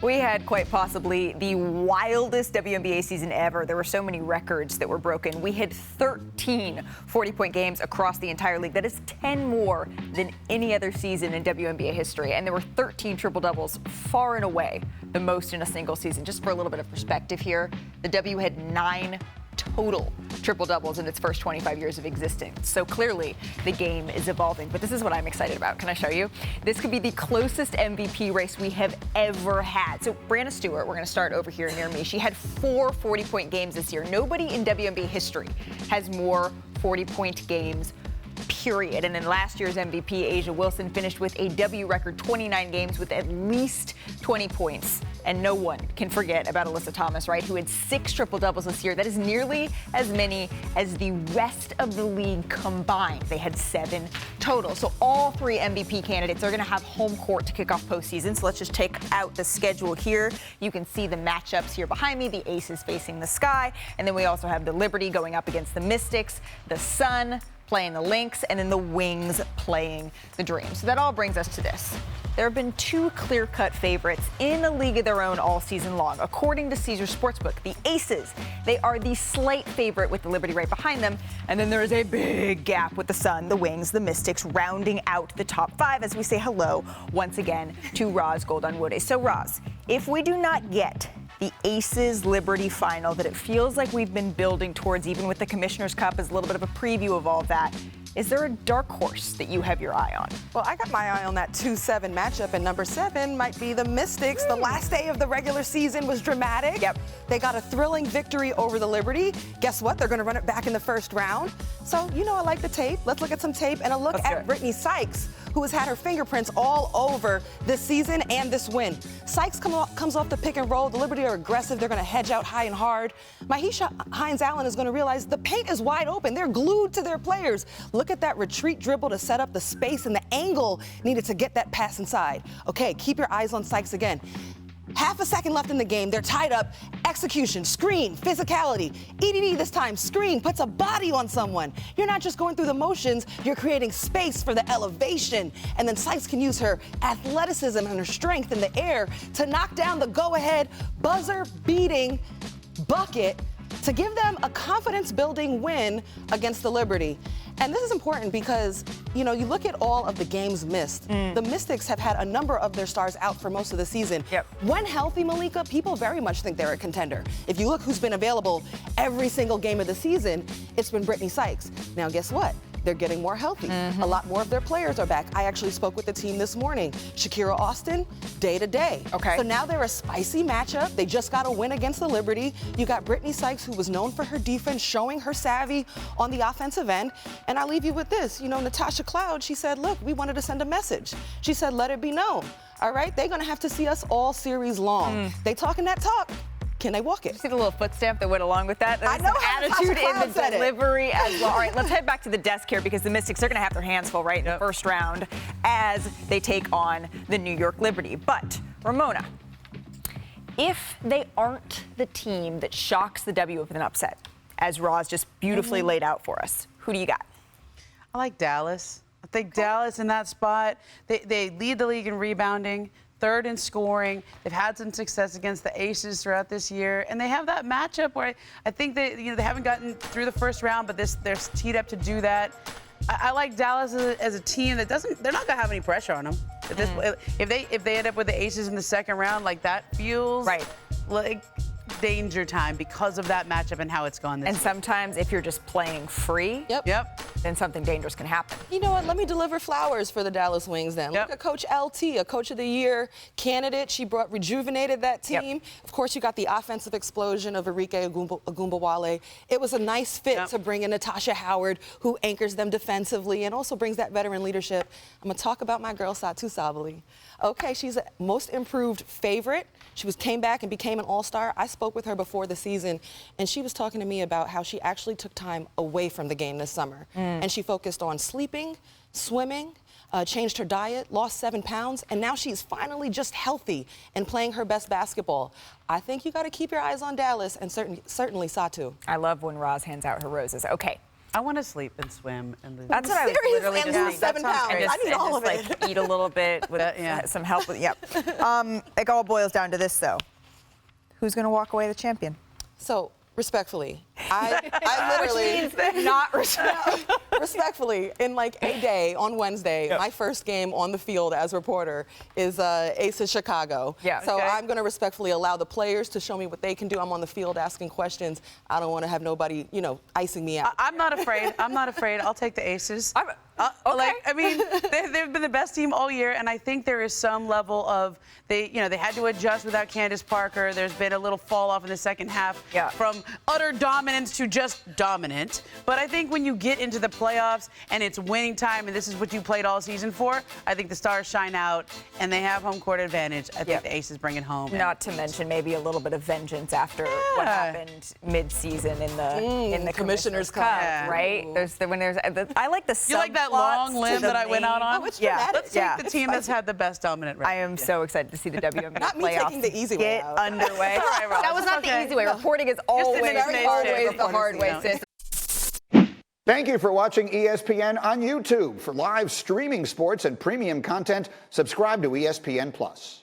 We had quite possibly the wildest WNBA season ever. There were so many records that were broken. We had 13 40-point games across the entire league. That is 10 more than any other season in WNBA history. And there were 13 triple-doubles, far and away the most in a single season. Just for a little bit of perspective here, the W had 9 total triple-doubles in its first 25 years of existence. So clearly the game is evolving, but this is what I'm excited about. Can I show you? This could be the closest MVP race we have ever had. So Brianna Stewart, we're going to start over here near me. She had 4 40-point games this year. Nobody in WNBA history has more 40-point games, period. And in last year's MVP, Asia Wilson finished with a W record 29 games with at least 20 points. And no one can forget about Alyssa Thomas, right, who had 6 triple-doubles this year. That is nearly as many as the rest of the league combined. They had 7 total. So all 3 MVP candidates are going to have home court to kick off postseason. So let's just check out the schedule here. You can see the matchups here behind me, the Aces facing the Sky. And then we also have the Liberty going up against the Mystics, the Sun playing the Lynx, and then the Wings playing the Dream. So that all brings us to this. There have been 2 clear-cut favorites in a league of their own all season long. According to Caesars Sportsbook, the Aces, they are the slight favorite with the Liberty right behind them. And then there is a big gap with the Sun, the Wings, the Mystics rounding out the top 5 as we say hello once again to Roz Gold-Onwude. So Roz, if we do not get the Aces Liberty final that it feels like we've been building towards, even with the Commissioner's Cup as a little bit of a preview of all of that, is there a dark horse that you have your eye on? Well, I got my eye on that 2-7 matchup, and number 7 might be the Mystics. The last day of the regular season was dramatic. Yep. They got a thrilling victory over the Liberty. Guess what? They're going to run it back in the first round. So, you know, I like the tape. Let's look at some tape and a look at Brittany Sykes, who has had her fingerprints all over this season and this win. Sykes comes off the pick and roll. The Liberty are aggressive. They're going to hedge out high and hard. Mahisha Hines-Allen is going to realize the paint is wide open. They're glued to their players. Look at that retreat dribble to set up the space and the angle needed to get that pass inside. Okay, keep your eyes on Sykes again. Half a second left in the game. They're tied up. Execution, screen, physicality. EDD this time, screen, puts a body on someone. You're not just going through the motions, you're creating space for the elevation. And then Sykes can use her athleticism and her strength in the air to knock down the go-ahead buzzer-beating bucket to give them a confidence-building win against the Liberty. And this is important because, you know, you look at all of the games missed. The Mystics have had a number of their stars out for most of the season. Yep. When healthy, Malika, people very much think they're a contender. If you look who's been available every single game of the season, it's been Brittany Sykes. Now, guess what? They're getting more healthy. A lot more of their players are back. I actually spoke with the team this morning. Shakira Austin, day to day. Okay. So now they're a spicy matchup. They just got a win against the Liberty. You got Brittany Sykes, who was known for her defense, showing her savvy on the offensive end. And I'll leave you with this. You know, Natasha Cloud, she said, look, we wanted to send a message. She said, let it be known. All right, they're going to have to see us all series long. They talking that talk. Can they walk it? Did you see the little foot stamp that went along with that? I know how attitude in the said delivery as well. All right, let's head back to the desk here because the Mystics are going to have their hands full right in the first round as they take on the New York Liberty. But, Ramona, if they aren't the team that shocks the W with an upset, as Roz just beautifully laid out for us, who do you got? I like Dallas. I think Dallas in that spot, they lead the league in rebounding, 3rd in scoring. They've had some success against the Aces throughout this year, and they have that matchup where I think they haven't gotten through the first round, but they're teed up to do that. I like Dallas as a team that they're not gonna have any pressure on them. At this point, if they end up with the Aces in the second round, like that feels like danger time because of that matchup and how it's gone this year. And sometimes if you're just playing free, then something dangerous can happen. You know what? Let me deliver flowers for the Dallas Wings then. Look at Coach LT, a Coach of the Year candidate. She rejuvenated that team. Of course, you got the offensive explosion of Arike Ogunbowale. It was a nice fit to bring in Natasha Howard, who anchors them defensively and also brings that veteran leadership. I'm going to talk about my girl, Satu Sabally. Okay, she's a most improved favorite. She came back and became an all-star. I spoke with her before the season, and she was talking to me about how she actually took time away from the game this summer. And she focused on sleeping, swimming, changed her diet, lost 7 pounds, and now she's finally just healthy and playing her best basketball. I think you got to keep your eyes on Dallas and certainly Satu. I love when Roz hands out her roses. Okay. I want to sleep and swim and lose. That's what I was literally and just lose thinking. 7 pounds. And I need all of it. Like eat a little bit with some help. Yep. It all boils down to this, though. Who's going to walk away the champion? So, respectfully, I literally... Which means not respectfully, in like a day on Wednesday, my first game on the field as reporter is Aces Chicago. Yeah. So I'm going to respectfully allow the players to show me what they can do. I'm on the field asking questions. I don't want to have nobody, icing me out. I'm not afraid. I'm not afraid. I'll take the Aces. Okay. They've been the best team all year, and I think there is some level of they had to adjust without Candace Parker. There's been a little fall off in the second half from utter dominance to just dominant. But I think when you get into the playoffs and it's winning time, and this is what you played all season for, I think the stars shine out, and they have home court advantage. I think the Aces bring it home. Not to mention maybe a little bit of vengeance after what happened mid-season in the Commissioner's Cup, right? I like the You like that long limb that I went out on? Oh, it's dramatic. Let's take the team that's had the best dominant record. I am so excited to see the WNBA Not me playoffs taking the easy way get out. underway. All right, Rob. That was not the easy way. Reporting is always the hard way, sis. Thank you for watching ESPN on YouTube. For live streaming sports and premium content, subscribe to ESPN+.